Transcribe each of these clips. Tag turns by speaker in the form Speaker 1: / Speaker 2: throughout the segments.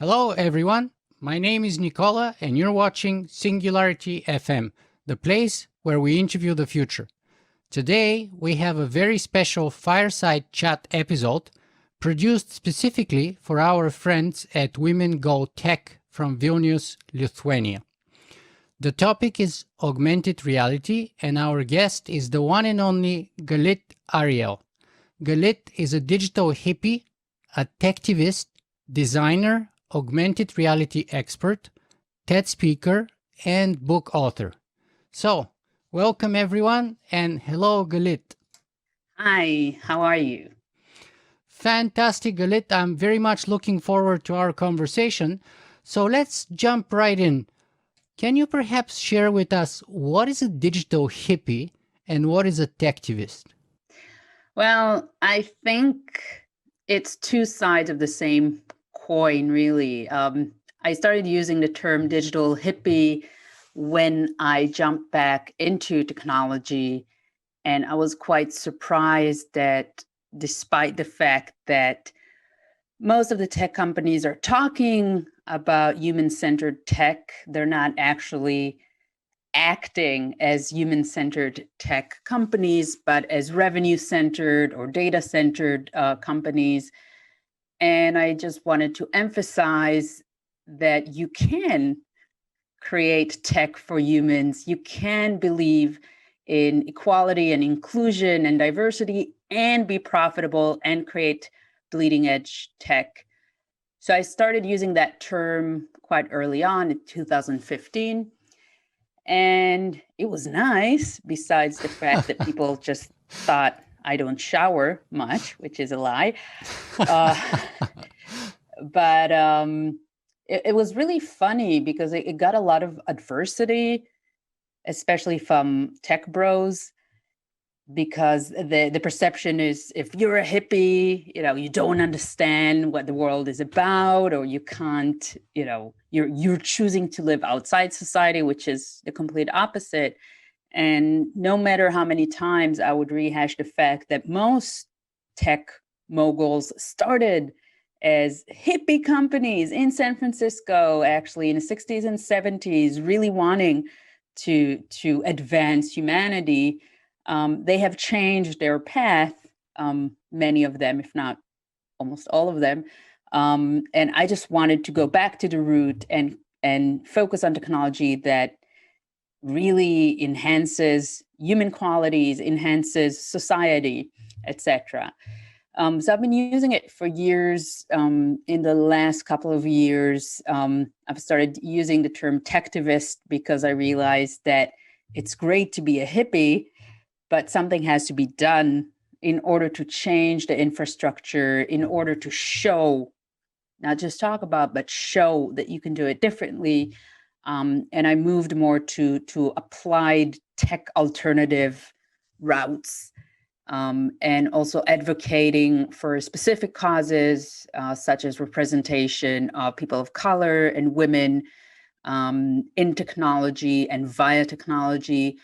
Speaker 1: Hello, everyone. My name is Nikola, and you're watching Singularity FM, the place where we interview the future. Today, we have a very special fireside chat episode produced specifically for our friends at Women Go Tech from Vilnius, Lithuania. The topic is augmented reality, and our guest is the one and only Galit Ariel. Galit is a digital hippie, a techtivist, designer, augmented reality expert, TED speaker, and book author. So, welcome everyone, and hello, Galit.
Speaker 2: Hi, how are you?
Speaker 1: Fantastic, Galit. I'm very much looking forward to our conversation. So let's jump right in. Can you perhaps share with us what is a digital hippie and what is a techtivist?
Speaker 2: Well, I think it's two sides of the same coin, really. I started using the term digital hippie when I jumped back into technology, and I was quite surprised that despite the fact that most of the tech companies are talking about human-centered tech, they're not actually acting as human-centered tech companies, but as revenue-centered or data-centered companies. And I just wanted to emphasize that you can create tech for humans. You can believe in equality and inclusion and diversity and be profitable and create bleeding edge tech. So I started using that term quite early on in 2015. And it was nice, besides the fact that people just thought I don't shower much, which is a lie. But it was really funny because it got a lot of adversity, especially from tech bros, because the perception is if you're a hippie, you don't understand what the world is about, or you can't, you're choosing to live outside society, which is the complete opposite. And no matter how many times I would rehash the fact that most tech moguls started as hippie companies in San Francisco, actually in the 60s and 70s, really wanting to advance humanity. They have changed their path, many of them, if not almost all of them. And I just wanted to go back to the root and focus on technology that really enhances human qualities, enhances society, etc. So I've been using it for years. In the last couple of years, I've started using the term techtivist because I realized that it's great to be a hippie, but something has to be done in order to change the infrastructure, in order to show, not just talk about, but show that you can do it differently. And I moved more to applied tech alternative routes, and also advocating for specific causes, such as representation of people of color and women in technology and via technology,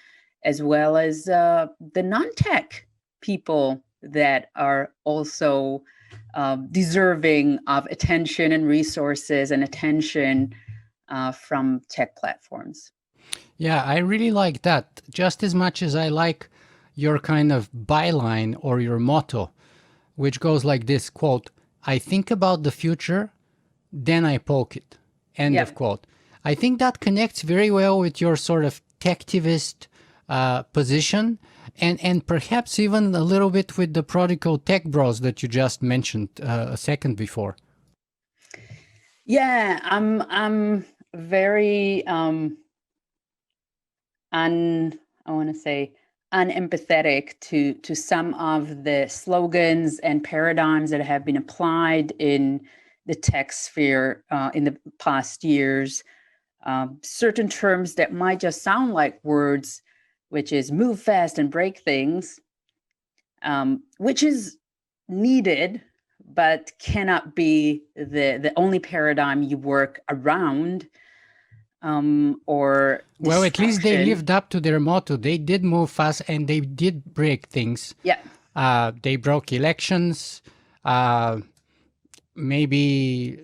Speaker 2: as well as the non-tech people that are also deserving of attention and resources and attention from tech platforms.
Speaker 1: Yeah, I really like that, just as much as I like your kind of byline or your motto, which goes like this, quote, I think about the future, then I poke it, end of quote. I think that connects very well with your sort of techtivist position, and perhaps even a little bit with the prodigal tech bros that you just mentioned a second before.
Speaker 2: Yeah, I'm very unempathetic to some of the slogans and paradigms that have been applied in the tech sphere in the past years. Certain terms that might just sound like words, which is move fast and break things, which is needed, but cannot be the only paradigm you work around. Or
Speaker 1: well, at least they lived up to their motto. They did move fast and they did break things.
Speaker 2: Yeah.
Speaker 1: They broke elections. Maybe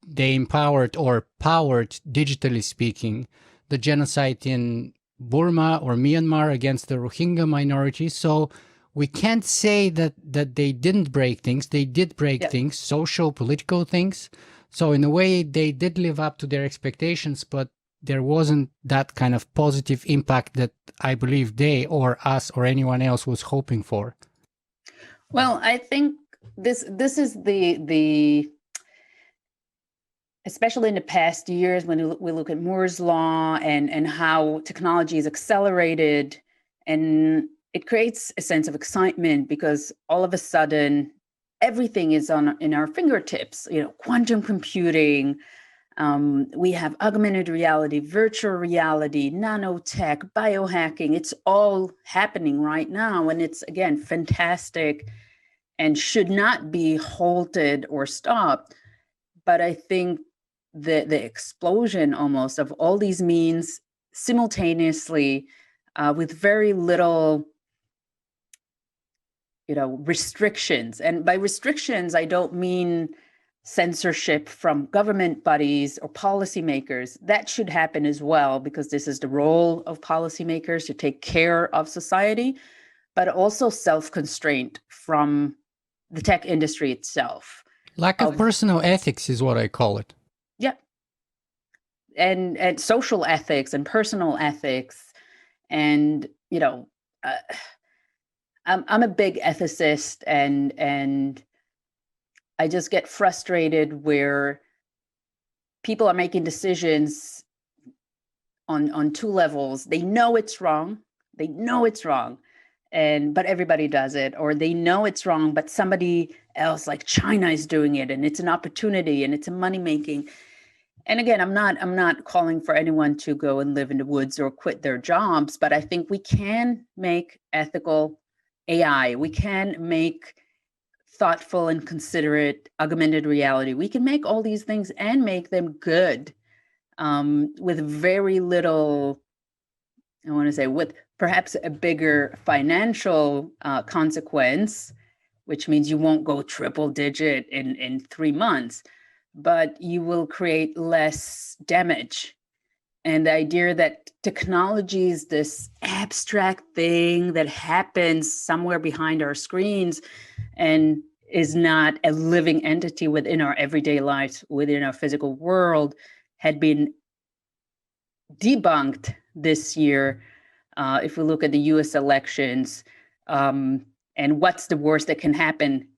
Speaker 1: they empowered or powered, digitally speaking, the genocide in Burma or Myanmar against the Rohingya minority. So we can't say that they didn't break things. They did break things, social, political things. So in a way, they did live up to their expectations, but there wasn't that kind of positive impact that I believe they or us or anyone else was hoping for.
Speaker 2: Well, I think this is the especially in the past years when we look at Moore's law and how technology is accelerated, and it creates a sense of excitement because all of a sudden everything is in our fingertips. Quantum computing. We have augmented reality, virtual reality, nanotech, biohacking. It's all happening right now, and it's again fantastic and should not be halted or stopped. But I think the explosion almost of all these means simultaneously with very little restrictions. And by restrictions, I don't mean censorship from government bodies or policymakers. That should happen as well, because this is the role of policymakers to take care of society, but also self-constraint from the tech industry itself.
Speaker 1: Lack of personal ethics is what I call it.
Speaker 2: Yeah. And social ethics and personal ethics. And, I'm a big ethicist, and I just get frustrated where people are making decisions on two levels. They know it's wrong. But everybody does it, or they know it's wrong, but somebody else like China is doing it, and it's an opportunity and it's a money making. And again, I'm not calling for anyone to go and live in the woods or quit their jobs, but I think we can make ethical AI. We can make thoughtful and considerate augmented reality. We can make all these things and make them good, with very little, I want to say, with perhaps a bigger financial consequence, which means you won't go triple digit in 3 months, but you will create less damage. And the idea that technology is this abstract thing that happens somewhere behind our screens and is not a living entity within our everyday lives, within our physical world, had been debunked this year. If we look at the US elections, and what's the worst that can happen.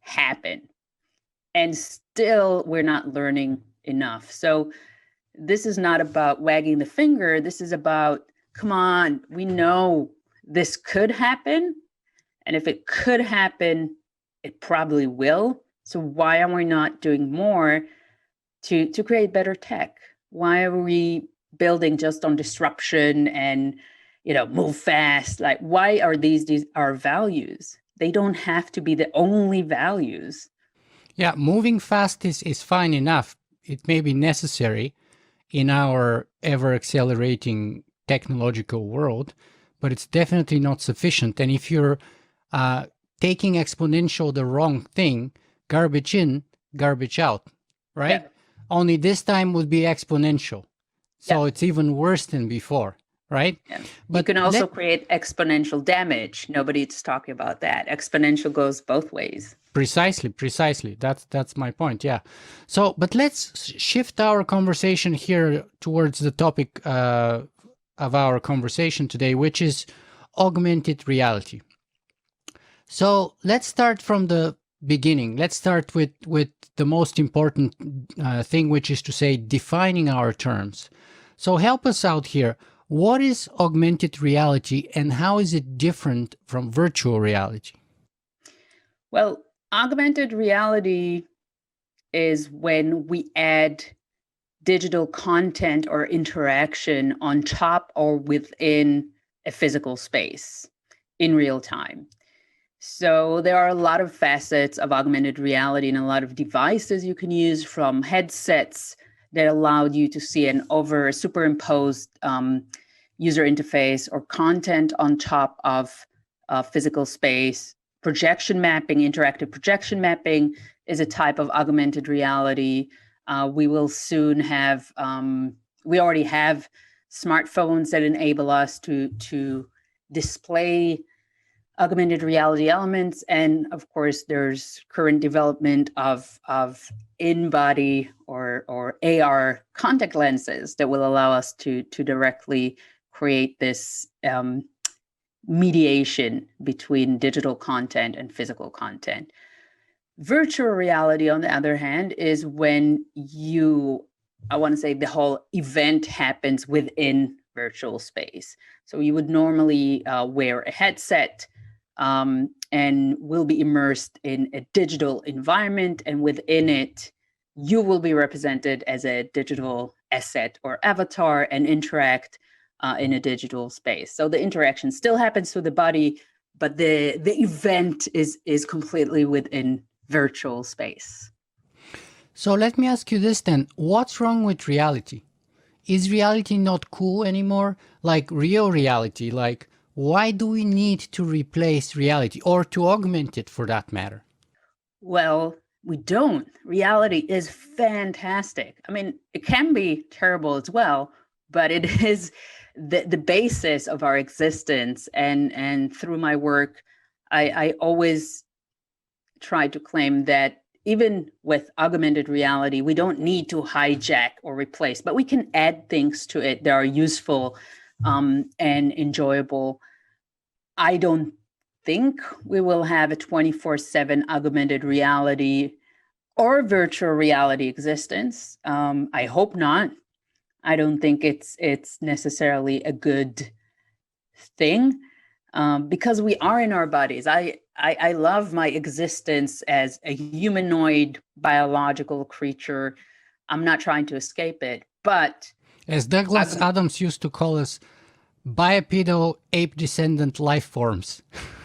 Speaker 2: And still, we're not learning enough. So this is not about wagging the finger. This is about, come on, we know this could happen. And if it could happen, it probably will. So why are we not doing more to create better tech? Why are we building just on disruption and, move fast? Like, why are these our values? They don't have to be the only values.
Speaker 1: Yeah, moving fast is fine enough. It may be necessary in our ever-accelerating technological world, but it's definitely not sufficient. And if you're taking exponential the wrong thing, garbage in, garbage out, right?
Speaker 2: Yeah.
Speaker 1: Only this time would be exponential. So it's even worse than before, right?
Speaker 2: Yeah.
Speaker 1: But
Speaker 2: you can also create exponential damage. Nobody's talking about that. Exponential goes both ways.
Speaker 1: Precisely. That's my point. Yeah. So, but let's shift our conversation here towards the topic of our conversation today, which is augmented reality. So let's start from the beginning. Let's start with the most important thing, which is to say defining our terms. So help us out here. What is augmented reality and how is it different from virtual reality?
Speaker 2: Well, augmented reality is when we add digital content or interaction on top or within a physical space in real time. So there are a lot of facets of augmented reality and a lot of devices you can use, from headsets that allowed you to see an superimposed user interface or content on top of physical space. Projection mapping, interactive projection mapping is a type of augmented reality. We will soon have, we already have smartphones that enable us to display augmented reality elements. And of course, there's current development of in-body or AR contact lenses that will allow us to directly create this mediation between digital content and physical content. Virtual reality, on the other hand, is when I want to say the whole event happens within virtual space. So you would normally wear a headset and will be immersed in a digital environment, and within it, you will be represented as a digital asset or avatar and interact in a digital space. So the interaction still happens through the body, but the event is completely within virtual space.
Speaker 1: So let me ask you this then. What's wrong with reality? Is reality not cool anymore? Like real reality? Like, why do we need to replace reality or to augment it for that matter?
Speaker 2: Well, we don't. Reality is fantastic. I mean, it can be terrible as well, but it is the basis of our existence. And through my work, I always try to claim that even with augmented reality, we don't need to hijack or replace, but we can add things to it that are useful and enjoyable. I don't think we will have a 24/7 augmented reality or virtual reality existence. I hope not. I don't think it's necessarily a good thing because we are in our bodies. I love my existence as a humanoid biological creature. I'm not trying to escape it, but
Speaker 1: as Douglas Adams used to call us, bipedal ape descendant life forms.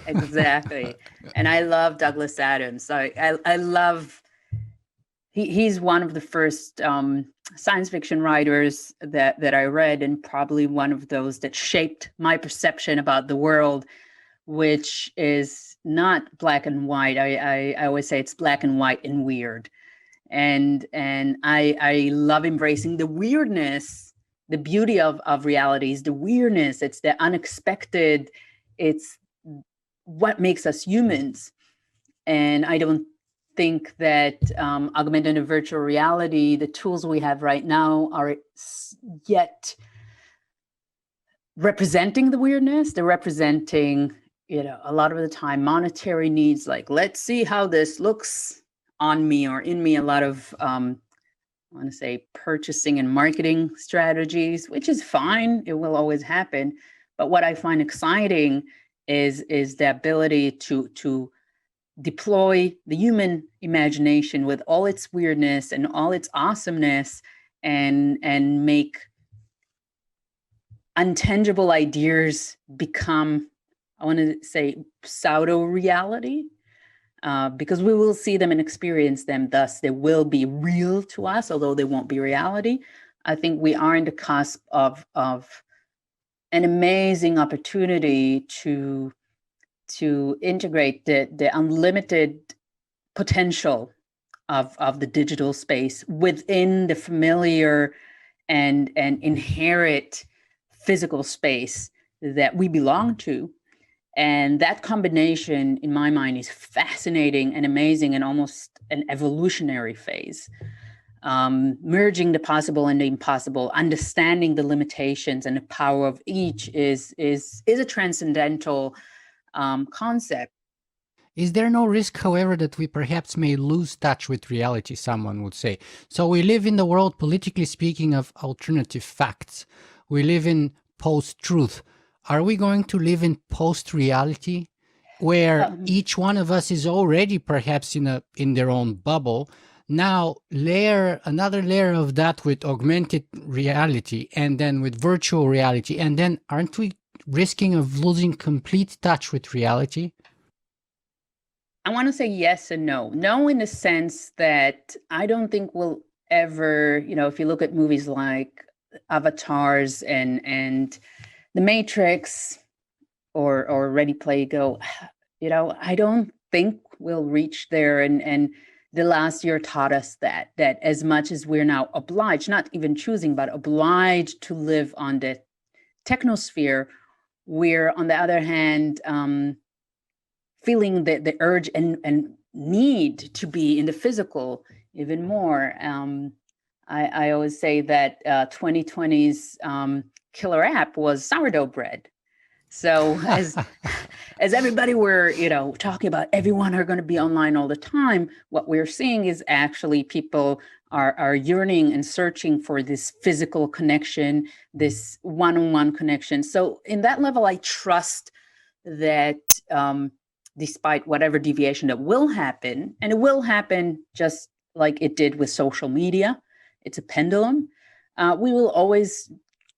Speaker 2: Exactly. And I love Douglas Adams. I love, he's one of the first science fiction writers that I read, and probably one of those that shaped my perception about the world, which is not black and white. I always say it's black and white and weird. And I love embracing the weirdness. The beauty of reality is the weirdness. It's the unexpected. It's what makes us humans. And I don't think that augmented and virtual reality, the tools we have right now, are yet representing the weirdness. They're representing, a lot of the time, monetary needs, like, let's see how this looks on me or in me. A lot of I want to say purchasing and marketing strategies, which is fine. It will always happen. But what I find exciting is the ability to deploy the human imagination with all its weirdness and all its awesomeness, and make untangible ideas become, I want to say, pseudo reality. Because we will see them and experience them. Thus, they will be real to us, although they won't be reality. I think we are in the cusp of an amazing opportunity to integrate the unlimited potential of the digital space within the familiar and inherent physical space that we belong to. And that combination, in my mind, is fascinating and amazing, and almost an evolutionary phase. Merging the possible and the impossible, understanding the limitations and the power of each is a transcendental concept.
Speaker 1: Is there no risk, however, that we perhaps may lose touch with reality, someone would say? So we live in the world, politically speaking, of alternative facts. We live in post-truth. Are we going to live in post-reality, where each one of us is already perhaps in their own bubble? Now layer another layer of that with augmented reality, and then with virtual reality, and then aren't we risking of losing complete touch with reality?
Speaker 2: I want to say yes and no. No, in the sense that I don't think we'll ever, if you look at movies like Avatars and The Matrix or Ready Play Go, I don't think we'll reach there and the last year taught us that as much as we're now obliged, not even choosing, but obliged to live on the technosphere, we're on the other hand feeling the urge and need to be in the physical even more. I always say that 2020's killer app was sourdough bread. So as everybody were, talking about everyone are going to be online all the time, what we're seeing is actually people are yearning and searching for this physical connection, this one-on-one connection. So in that level, I trust that despite whatever deviation that will happen, and it will happen just like it did with social media, it's a pendulum, we will always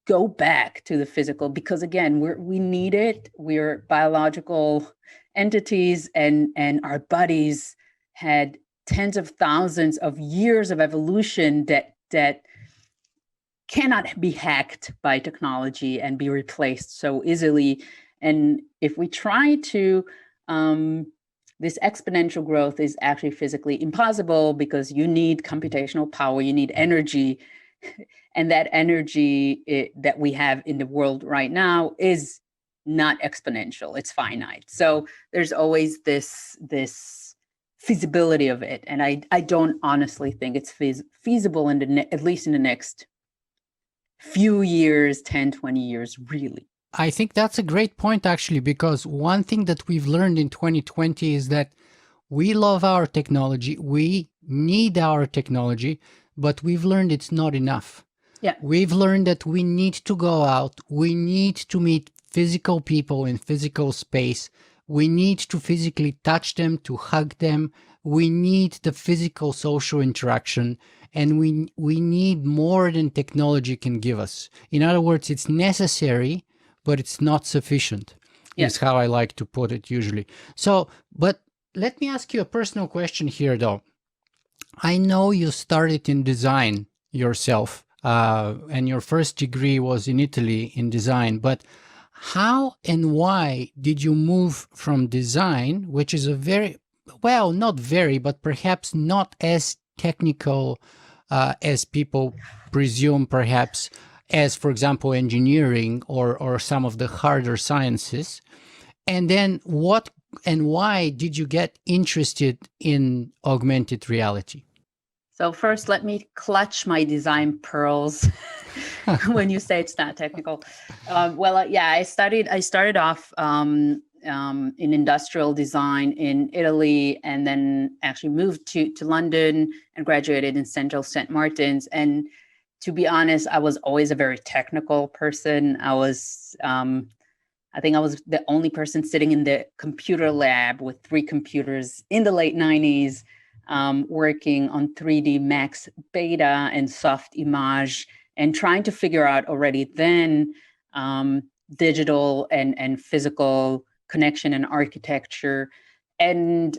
Speaker 2: go back to the physical because, again, we need it. We're biological entities, and our bodies had tens of thousands of years of evolution that cannot be hacked by technology and be replaced so easily. And if we try to, this exponential growth is actually physically impossible because you need computational power, you need energy. And that energy that we have in the world right now is not exponential, it's finite. So there's always this feasibility of it. And I don't honestly think it's feasible at least in the next few years, 10, 20 years, really.
Speaker 1: I think that's a great point, actually, because one thing that we've learned in 2020 is that we love our technology, we need our technology, but we've learned it's not enough.
Speaker 2: Yeah.
Speaker 1: We've learned that we need to go out, we need to meet physical people in physical space, we need to physically touch them, to hug them, we need the physical social interaction, and we need more than technology can give us. In other words, it's necessary, but it's not sufficient, is how I like to put it usually. So, but let me ask you a personal question here, though. I know you started in design yourself, and your first degree was in Italy in design, but how and why did you move from design, which is a very, well, not very, but perhaps not as technical as people presume, perhaps, as, for example, engineering or some of the harder sciences. And then what and why did you get interested in augmented reality?
Speaker 2: So first, let me clutch my design pearls when you say it's not technical. I started off in industrial design in Italy, and then actually moved to London and graduated in Central St. Martin's. And to be honest, I was always a very technical person. I think I was the only person sitting in the computer lab with 3 computers in the late 90s, working on 3D Max Beta and soft image, and trying to figure out already then digital and physical connection and architecture. And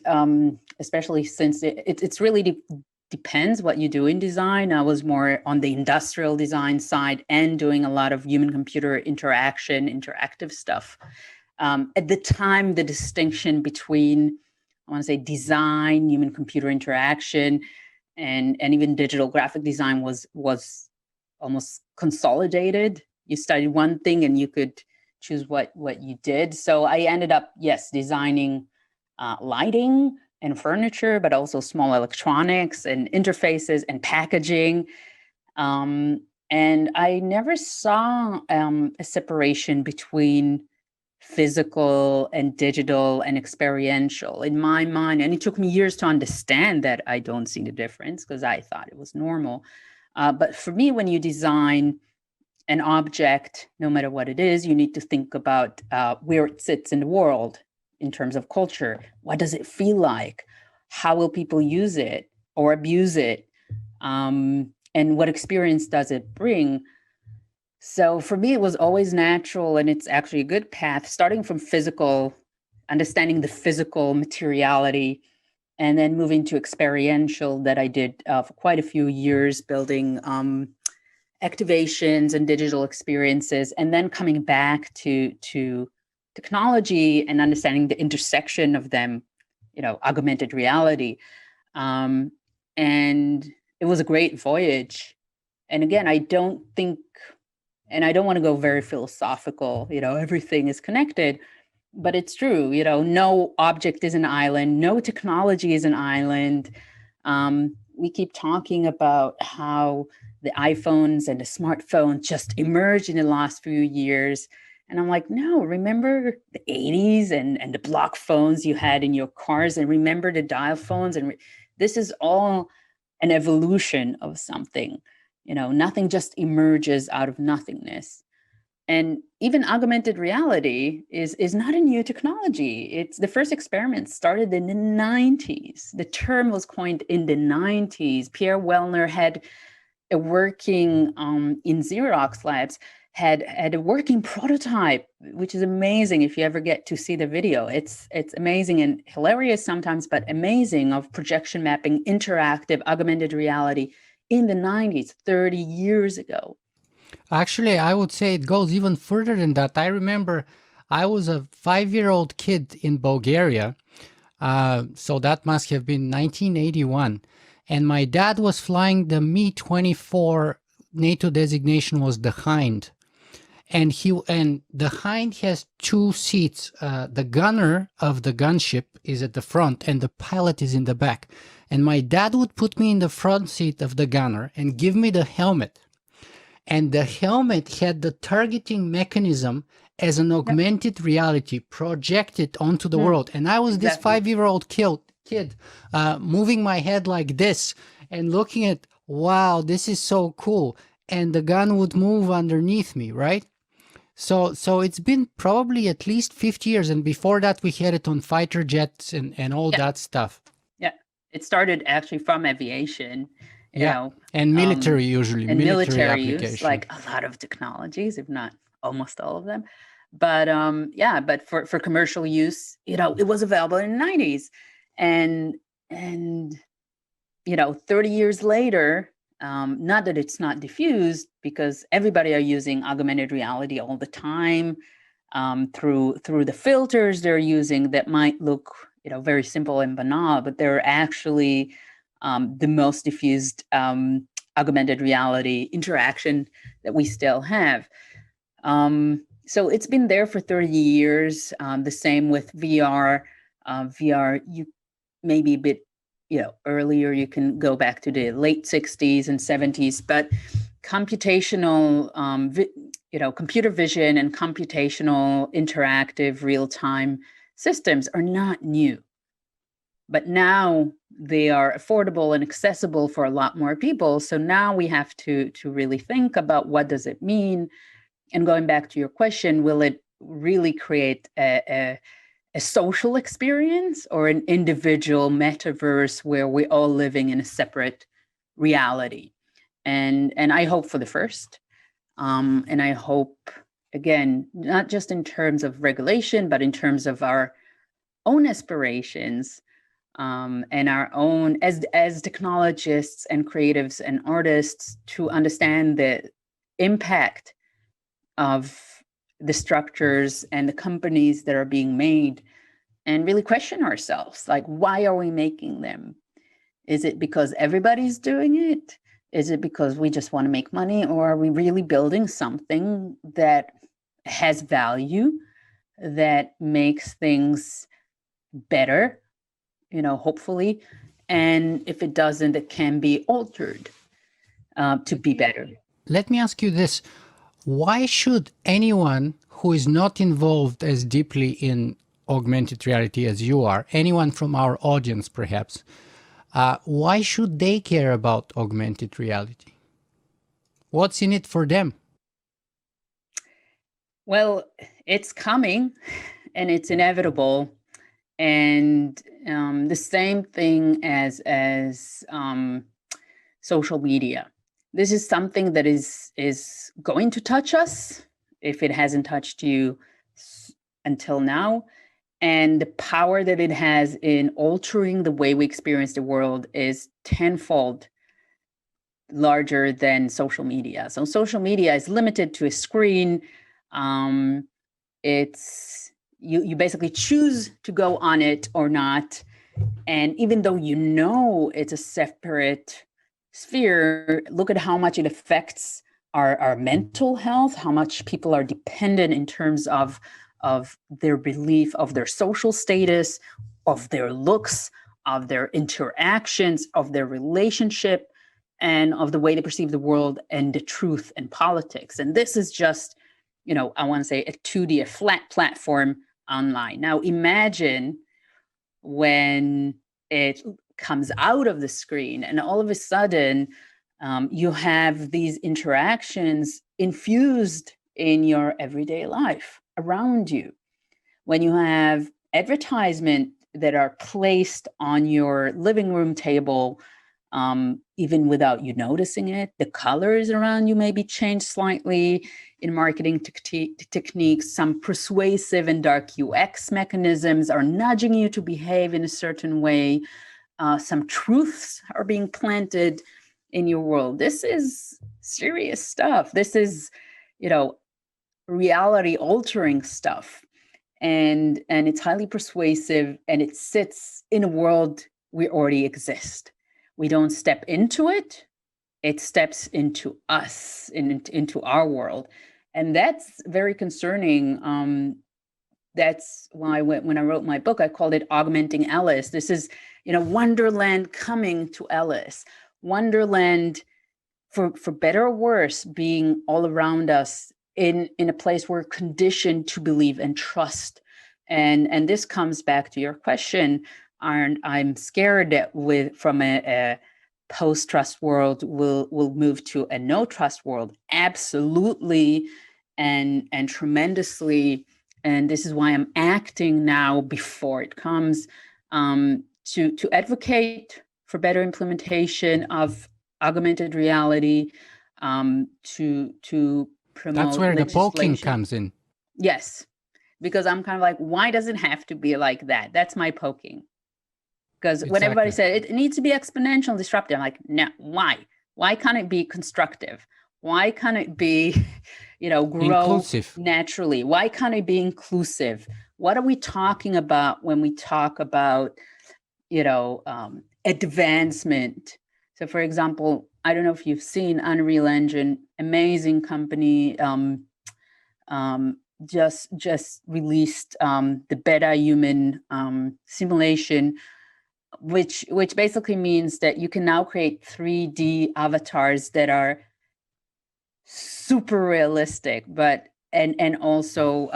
Speaker 2: especially since it's really depends what you do in design. I was more on the industrial design side and doing a lot of human-computer interaction, interactive stuff. At the time, the distinction between, I want to say, design, human-computer interaction, and even digital graphic design was almost consolidated. You studied one thing and you could choose what you did. So I ended up, designing lighting and furniture, but also small electronics and interfaces and packaging. And I never saw a separation between physical and digital and experiential in my mind. And it took me years to understand that I don't see the difference because I thought it was normal. But for me, when you design an object, no matter what it is, you need to think about where it sits in the world in terms of culture. What does it feel like? How will people use it or abuse it? And what experience does it bring? So for me, it was always natural, and it's actually a good path, starting from physical, understanding the physical materiality, and then moving to experiential that I did for quite a few years, building activations and digital experiences, and then coming back to technology and understanding the intersection of them, augmented reality. And it was a great voyage. And again, I don't think, and I don't want to go very philosophical, everything is connected, but it's true, no object is an island, no technology is an island. We keep talking about how the iPhones and the smartphones just emerged in the last few years. And I'm like, no, remember the 80s and the block phones you had in your cars, and remember the dial phones. And this is all an evolution of something. Nothing just emerges out of nothingness. And even augmented reality is not a new technology. It's the first experiment started in the 90s. The term was coined in the 90s. Pierre Wellner had a working in Xerox labs, had a working prototype, which is amazing. If you ever get to see the video, it's amazing and hilarious sometimes, but amazing, of projection mapping, interactive, augmented reality in the 90s, 30 years ago.
Speaker 1: Actually, I would say it goes even further than that. I remember I was a 5-year-old kid in Bulgaria. So that must have been 1981. And my dad was flying the Mi-24. NATO designation was the Hind. And the Hind has 2 seats. The gunner of the gunship is at the front and the pilot is in the back. And my dad would put me in the front seat of the gunner and give me the helmet. And the helmet had the targeting mechanism as an augmented reality projected onto the world. And I was this 5-year-old kid moving my head like this and looking at, wow, this is so cool. And the gun would move underneath me, right? So it's been probably at least 50 years. And before that, we had it on fighter jets and all that stuff.
Speaker 2: Yeah, it started actually from aviation. You know,
Speaker 1: and military usually,
Speaker 2: and military
Speaker 1: application.
Speaker 2: use, like a lot of technologies, if not almost all of them. But but for commercial use, it was available in the 90s, and 30 years later, not that it's not diffused, because everybody are using augmented reality all the time, through the filters they're using that might look very simple and banal, but they're actually the most diffused augmented reality interaction that we still have. So it's been there for 30 years. The same with VR. VR, you maybe a bit earlier, you can go back to the late 60s and 70s, but computational, computer vision and computational interactive real-time systems are not new. But now they are affordable and accessible for a lot more people. So now we have to really think about, what does it mean? And going back to your question, will it really create a social experience or an individual metaverse where we're all living in a separate reality? And I hope for the first. And I hope, again, not just in terms of regulation, but in terms of our own aspirations, and our own, as technologists and creatives and artists, to understand the impact of the structures and the companies that are being made, and really question ourselves, like, why are we making them? Is it because everybody's doing it? Is it because we just want to make money? Or are we really building something that has value, that makes things better, hopefully? And if it doesn't, it can be altered to be better.
Speaker 1: Let me ask you this. Why should anyone who is not involved as deeply in augmented reality as you are, anyone from our audience perhaps, why should they care about augmented reality? What's in it for them?
Speaker 2: Well, it's coming and it's inevitable. And the same thing as social media. This is something that is going to touch us, if it hasn't touched you until now. And the power that it has in altering the way we experience the world is tenfold larger than social media. So social media is limited to a screen. It's you basically choose to go on it or not. And even though you know it's a separate sphere, look at how much it affects our mental health, how much people are dependent in terms of their belief, of their social status, of their looks, of their interactions, of their relationship, and of the way they perceive the world and the truth and politics. And this is just, I want to say a 2D, a flat platform online. Now imagine when it comes out of the screen and all of a sudden you have these interactions infused in your everyday life around you. When you have advertisement that are placed on your living room table, even without you noticing it, the colors around you may be changed slightly in marketing techniques. Some persuasive and dark UX mechanisms are nudging you to behave in a certain way. Some truths are being planted in your world. This is serious stuff. This is, reality altering stuff. And it's highly persuasive, and it sits in a world we already exist. We don't step into it. It steps into us, into our world. And that's very concerning. That's why when I wrote my book, I called it Augmenting Alice. This is, Wonderland coming to Alice. Wonderland, for better or worse, being all around us in a place we're conditioned to believe and trust. And this comes back to your question, and I'm scared that from a post-trust world, we'll move to a no-trust world. Absolutely, and tremendously. And this is why I'm acting now before it comes, to advocate for better implementation of augmented reality, to promote.
Speaker 1: That's where the poking comes in.
Speaker 2: Yes, because I'm kind of like, why does it have to be like that? That's my poking. Because when everybody said it needs to be exponential and disruptive, I'm like, no, why? Why can't it be constructive? Why can't it be, grow
Speaker 1: inclusive
Speaker 2: naturally? Why can't it be inclusive? What are we talking about when we talk about, advancement? So, for example, I don't know if you've seen Unreal Engine, amazing company, just released the beta human simulation, which basically means that you can now create 3D avatars that are super realistic, but and also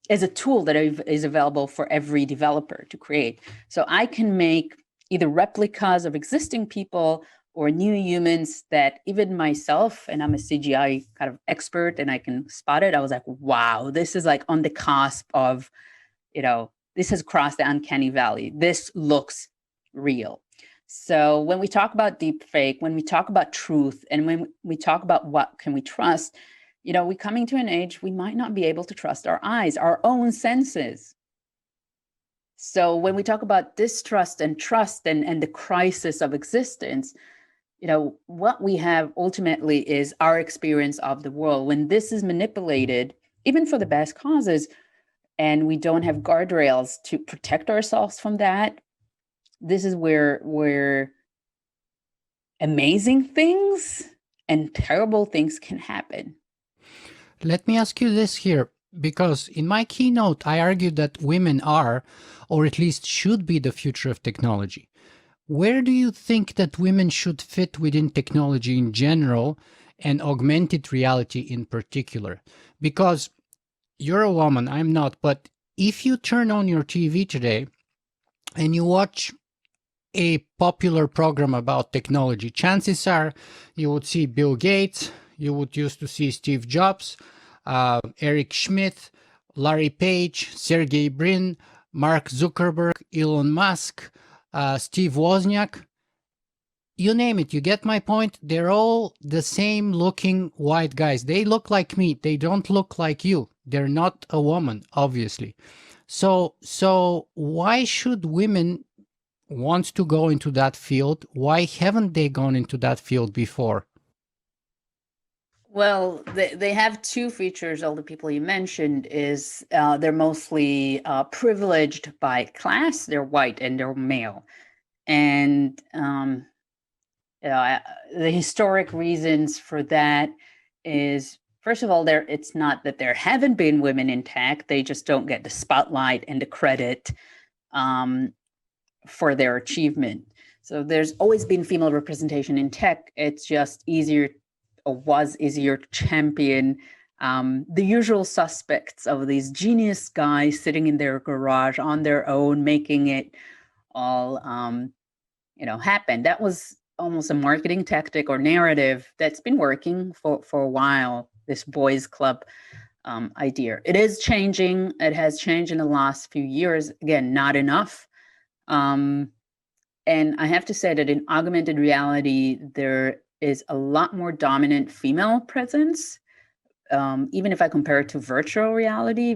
Speaker 2: as a tool that is available for every developer to create. So I can make either replicas of existing people or new humans that even myself, and I'm a CGI kind of expert and I can spot it. I was like, wow, this is like on the cusp of, this has crossed the uncanny valley. This looks real. So when we talk about deepfake, when we talk about truth, and when we talk about what can we trust, we're coming to an age we might not be able to trust our eyes, our own senses. So when we talk about distrust and trust and the crisis of existence, what we have ultimately is our experience of the world. When this is manipulated, even for the best causes, and we don't have guardrails to protect ourselves from that, this is where amazing things and terrible things can happen.
Speaker 1: Let me ask you this here, because in my keynote, I argued that women are, or at least should be, the future of technology. Where do you think that women should fit within technology in general and augmented reality in particular? Because you're a woman, I'm not, but if you turn on your TV today and you watch a popular program about technology, chances are you would see Bill Gates, you would used to see Steve Jobs, Eric Schmidt, Larry Page, Sergey Brin, Mark Zuckerberg, Elon Musk, Steve Wozniak, you name it, you get my point. They're all the same looking white guys. They look like me. They don't look like you. They're not a woman, obviously. So why should women want to go into that field? Why haven't they gone into that field before?
Speaker 2: Well, they have two features. All the people you mentioned is they're mostly privileged by class. They're white and they're male, and you know, the historic reasons for that is, first of all, it's not that there haven't been women in tech; they just don't get the spotlight and the credit um, for their achievement. So there's always been female representation in tech. It's just easier, or was easier, to champion the usual suspects of these genius guys sitting in their garage on their own, making it all happen. That was almost a marketing tactic or narrative that's been working for a while. This boys club idea. It is changing. It has changed in the last few years. Again, not enough. Um, and I have to say that in augmented reality, there is a lot more dominant female presence. Even if I compare it to virtual reality,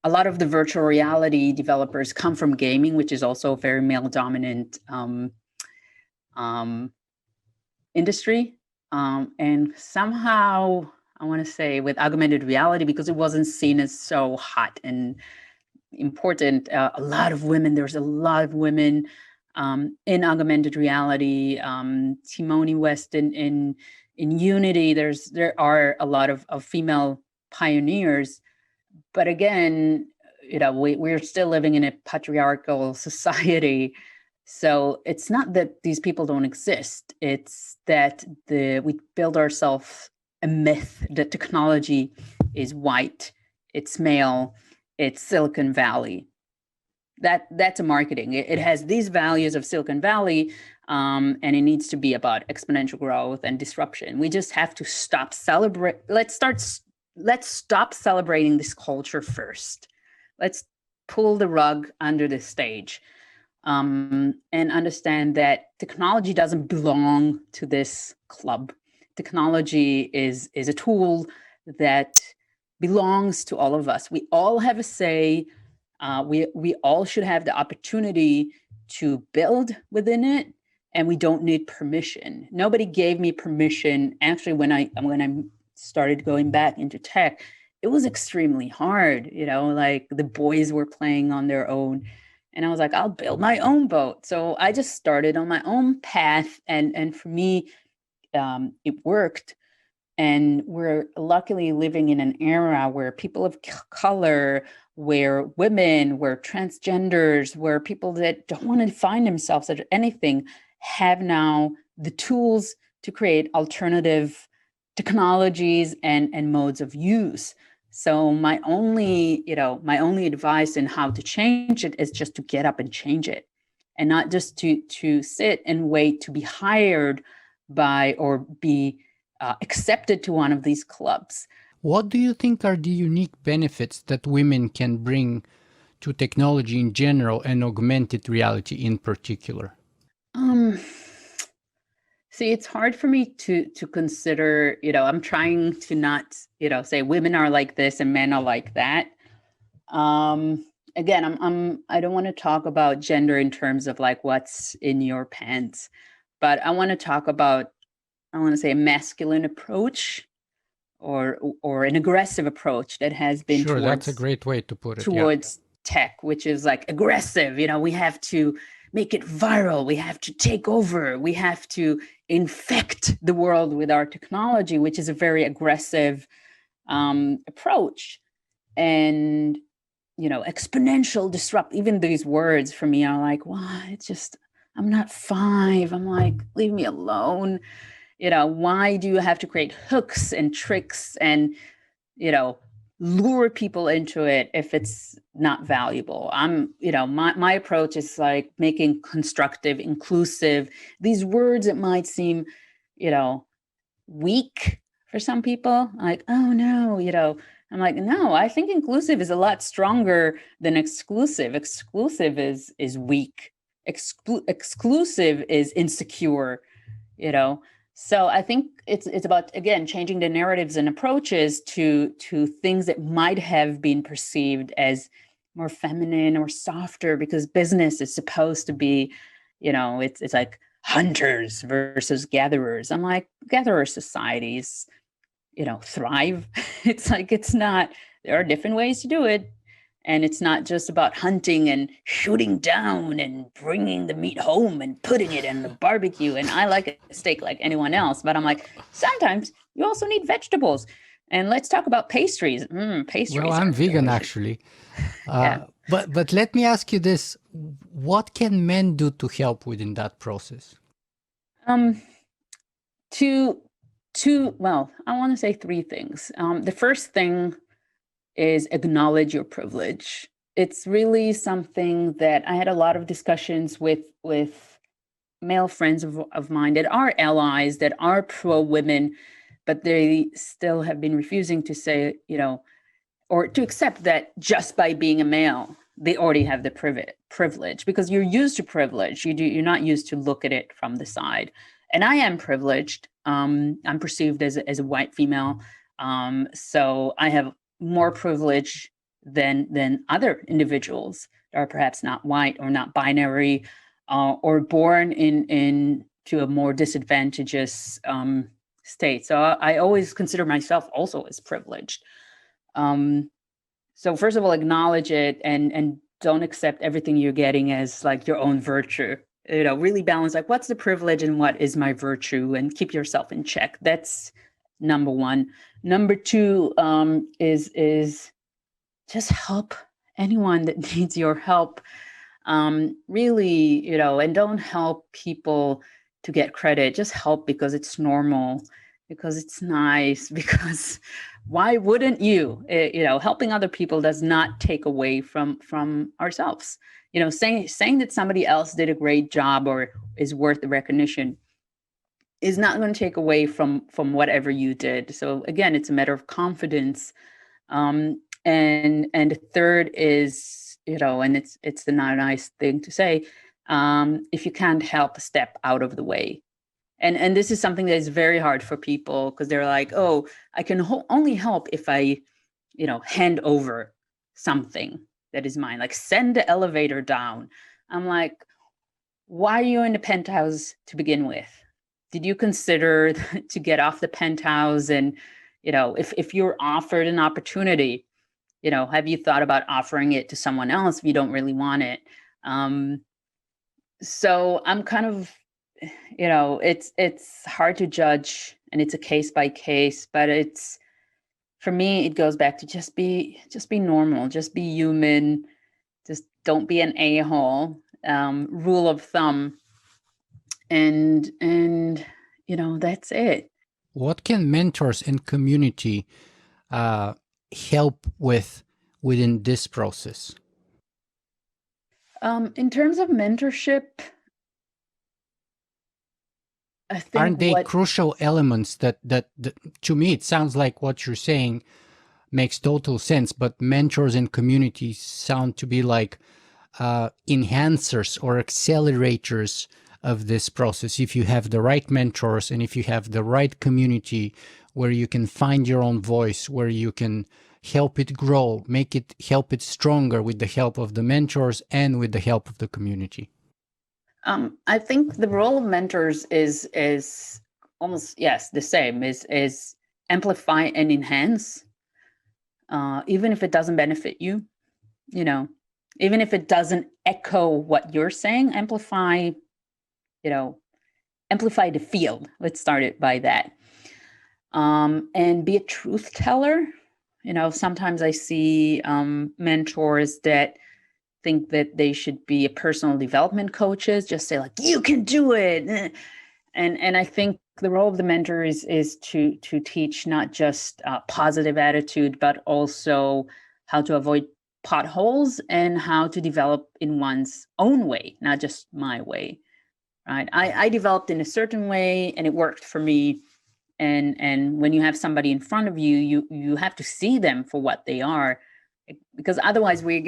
Speaker 2: a lot of the virtual reality developers come from gaming, which is also a very male dominant industry. And somehow, I want to say with augmented reality, because it wasn't seen as so hot and important, there's a lot of women in augmented reality. Timoni West in Unity, there are a lot of female pioneers. But again, we're still living in a patriarchal society. So it's not that these people don't exist. It's that we build ourselves a myth that technology is white, it's male, it's Silicon Valley. That's a marketing. It has these values of Silicon Valley, and it needs to be about exponential growth and disruption. We just have to stop celebrate. Let's stop celebrating this culture first. Let's pull the rug under the stage, and understand that technology doesn't belong to this club. Technology is a tool that belongs to all of us. We all have a say. We all should have the opportunity to build within it, and we don't need permission. Nobody gave me permission. Actually, when I started going back into tech, it was extremely hard. Like the boys were playing on their own, and I was like, I'll build my own boat. So I just started on my own path, and for me, it worked. And we're luckily living in an era where people of color, where women, where transgenders, where people that don't want to define themselves as anything have now the tools to create alternative technologies and modes of use. So my only advice in how to change it is just to get up and change it, and not just to sit and wait to be hired by or be accepted to one of these clubs.
Speaker 1: What do you think are the unique benefits that women can bring to technology in general and augmented reality in particular?
Speaker 2: See, it's hard for me to consider. I'm trying to not say women are like this and men are like that. Again, I don't want to talk about gender in terms of like what's in your pants, but I want to talk about, I want to say, a masculine approach or an aggressive approach that has been
Speaker 1: Sure, that's a great way to put it.
Speaker 2: towards tech, which is like aggressive. We have to make it viral. We have to take over. We have to infect the world with our technology, which is a very aggressive approach. And exponential disrupt. Even these words for me are like, well, it's just, I'm not 5. I'm like, leave me alone. Why do you have to create hooks and tricks and, lure people into it if it's not valuable? My approach is like making constructive, inclusive. These words, it might seem, weak for some people. Like, oh no, I'm like, no, I think inclusive is a lot stronger than exclusive. Exclusive is weak. Exclusive is insecure, So I think it's about, again, changing the narratives and approaches to things that might have been perceived as more feminine or softer, because business is supposed to be, it's like hunters versus gatherers. I'm like, gatherer societies, thrive. It's like, it's not, there are different ways to do it. And it's not just about hunting and shooting down and bringing the meat home and putting it in the barbecue. And I like a steak like anyone else, but I'm like, sometimes you also need vegetables. And let's talk about pastries.
Speaker 1: Well,
Speaker 2: Pastries
Speaker 1: I'm
Speaker 2: are
Speaker 1: vegan
Speaker 2: delicious.
Speaker 1: actually.
Speaker 2: Yeah.
Speaker 1: But let me ask you this: what can men do to help within that process?
Speaker 2: Um, to well, I want to say three things. The first thing is acknowledge your privilege. It's really something that I had a lot of discussions with male friends of mine that are allies, that are pro women, but they still have been refusing to say, or to accept that just by being a male, they already have the privilege, because you're used to privilege. You're not used to look at it from the side. And I am privileged. I'm perceived as a white female. So I have more privilege than other individuals that are perhaps not white or not binary, or born in to a more disadvantageous state. So I always consider myself also as privileged. Um, so first of all, acknowledge it, and don't accept everything you're getting as like your own virtue. Really balance, like, what's the privilege and what is my virtue, and keep yourself in check. That's number one. Number two, is just help anyone that needs your help. Really, and don't help people to get credit. Just help because it's normal, because it's nice, because why wouldn't you? Helping other people does not take away from ourselves. Saying that somebody else did a great job or is worth the recognition is not going to take away from whatever you did. So again, it's a matter of confidence. And the third is, and it's the not nice thing to say, if you can't help, step out of the way. And this is something that is very hard for people, because they're like, oh, I can only help if I, hand over something that is mine, like send the elevator down. I'm like, why are you in the penthouse to begin with? Did you consider to get off the penthouse? And, if you're offered an opportunity, have you thought about offering it to someone else if you don't really want it? So I'm kind of, it's hard to judge, and it's a case by case, but it's, for me, it goes back to just be normal, just be human, just don't be an a-hole, rule of thumb. And that's it.
Speaker 1: What can mentors and community help with within this process?
Speaker 2: In terms of mentorship, I think
Speaker 1: Aren't they crucial elements that to me it sounds like what you're saying makes total sense, but mentors and communities sound to be like enhancers or accelerators of this process. If you have the right mentors and if you have the right community where you can find your own voice, where you can help it grow, help it stronger with the help of the mentors and with the help of the community.
Speaker 2: I think the role of mentors is almost, yes, the same, is amplify and enhance, even if it doesn't benefit you, even if it doesn't echo what you're saying, amplify the field. Let's start it by that. And be a truth teller. Sometimes I see mentors that think that they should be personal development coaches, just say like, you can do it. And I think the role of the mentor is to teach not just positive attitude, but also how to avoid potholes and how to develop in one's own way, not just my way. Right? I developed in a certain way and it worked for me. And when you have somebody in front of you, you have to see them for what they are, because otherwise we're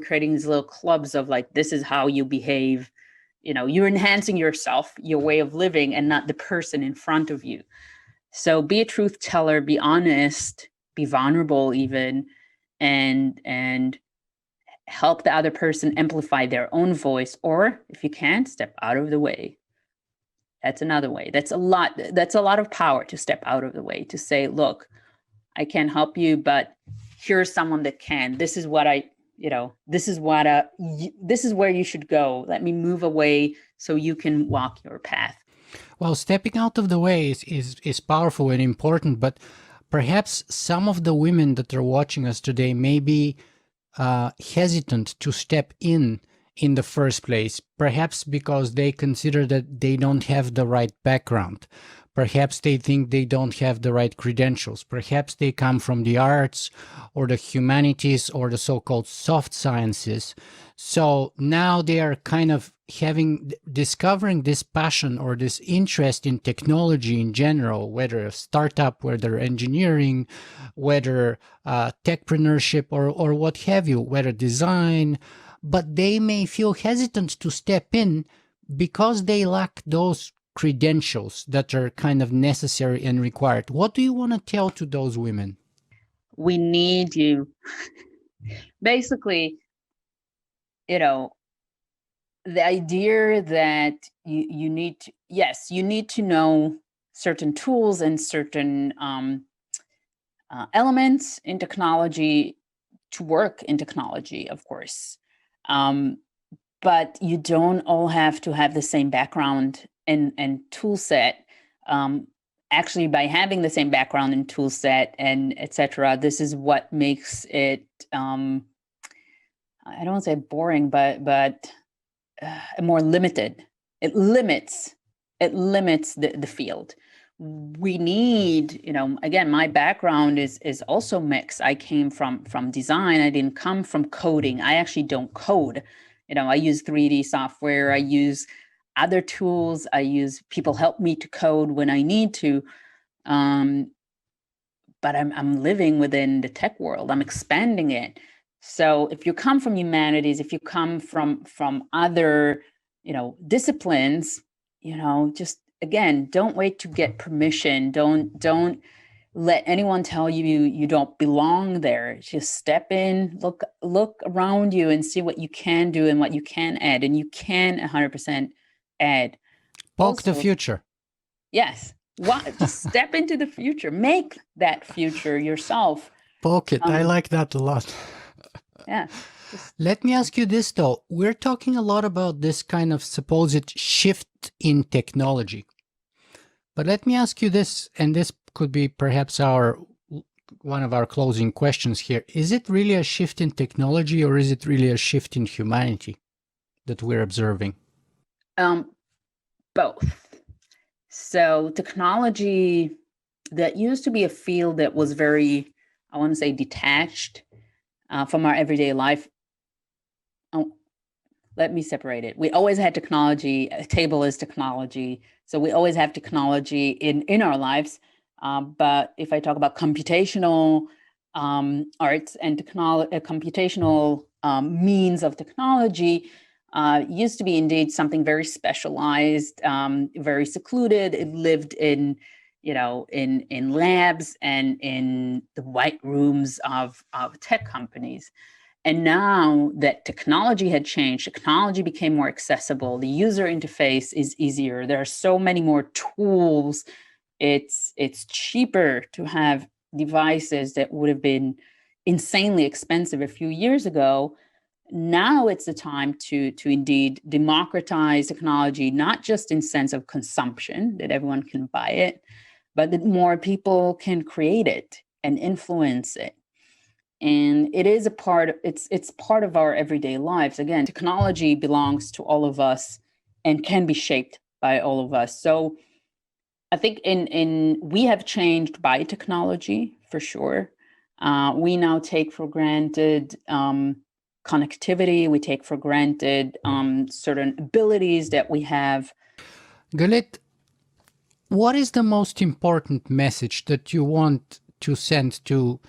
Speaker 2: creating these little clubs of like, this is how you behave. You're enhancing yourself, your way of living, and not the person in front of you. So be a truth teller, be honest, be vulnerable even, and help the other person amplify their own voice, or if you can't, step out of the way. That's another way. That's a lot of power to step out of the way, to say, look, I can't help you, but here's someone that can. This is what this is where you should go. Let me move away so you can walk your path.
Speaker 1: Well, stepping out of the way is powerful and important, but perhaps some of the women that are watching us today may be hesitant to step in the first place, perhaps because they consider that they don't have the right background. Perhaps they think they don't have the right credentials. Perhaps they come from the arts or the humanities or the so-called soft sciences. So now they are kind of discovering this passion or this interest in technology in general, whether a startup, whether engineering, whether techpreneurship or what have you, whether design, but they may feel hesitant to step in because they lack those credentials that are kind of necessary and required. What do you want to tell to those women?
Speaker 2: We need you. Basically, the idea that you need to, yes, you need to know certain tools and certain elements in technology to work in technology, of course. But you don't all have to have the same background and tool set. Actually, by having the same background and tool set and etc., this is what makes it, I don't want to say boring, but more limited. It limits the field. We need, again, my background is also mixed. I came from design. I didn't come from coding. I actually don't code. I use 3D software. I use other tools. People help me to code when I need to. But I'm living within the tech world. I'm expanding it. So if you come from humanities, if you come from other, disciplines, just, again, don't wait to get permission. Don't let anyone tell you don't belong there. Just step in, look around you and see what you can do and what you can add. And you can 100% add.
Speaker 1: Poke the future.
Speaker 2: Yes. Just step into the future. Make that future yourself.
Speaker 1: Poke it. I like that a lot.
Speaker 2: Yeah.
Speaker 1: Let me ask you this, though. We're talking a lot about this kind of supposed shift in technology. But let me ask you this, and this could be perhaps one of our closing questions here. Is it really a shift in technology, or is it really a shift in humanity that we're observing?
Speaker 2: Both. So technology, that used to be a field that was very, I want to say, detached from our everyday life. Let me separate it. We always had technology. A table is technology. So we always have technology in our lives. But if I talk about computational arts and computational means of technology, used to be indeed something very specialized, very secluded. It lived in labs and in the white rooms of tech companies. And now that technology had changed, technology became more accessible. The user interface is easier. There are so many more tools. It's cheaper to have devices that would have been insanely expensive a few years ago. Now it's the time to indeed democratize technology, not just in sense of consumption, that everyone can buy it, but that more people can create it and influence it. And it is it's part of our everyday lives. Again, technology belongs to all of us and can be shaped by all of us. So I think we have changed by technology for sure. We now take for granted connectivity. We take for granted certain abilities that we have.
Speaker 1: Galit, what is the most important message that you want to send to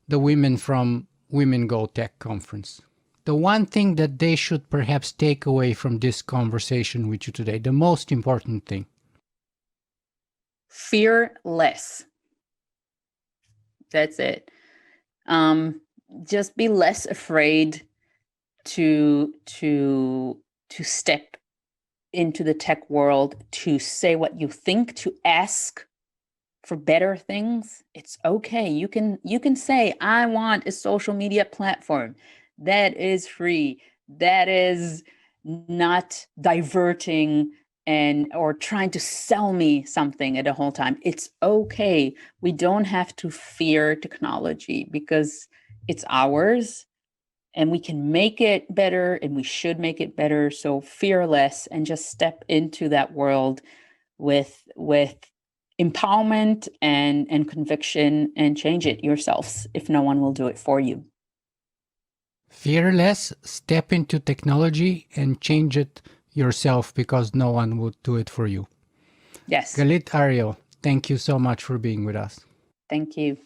Speaker 1: the women from Women Go Tech Conference? The one thing that they should perhaps take away from this conversation with you today, the most important thing.
Speaker 2: Fear less. That's it. Just be less afraid to step into the tech world to say what you think, to ask for better things. It's okay. You can say, I want a social media platform that is free, that is not diverting and or trying to sell me something at the whole time. It's okay. We don't have to fear technology because it's ours and we can make it better and we should make it better. So fear less and just step into that world with empowerment and conviction, and change it yourselves if no one will do it for you.
Speaker 1: Fearless, step into technology and change it yourself because no one would do it for you.
Speaker 2: Yes.
Speaker 1: Galit Ariel, thank you so much for being with us.
Speaker 2: Thank you.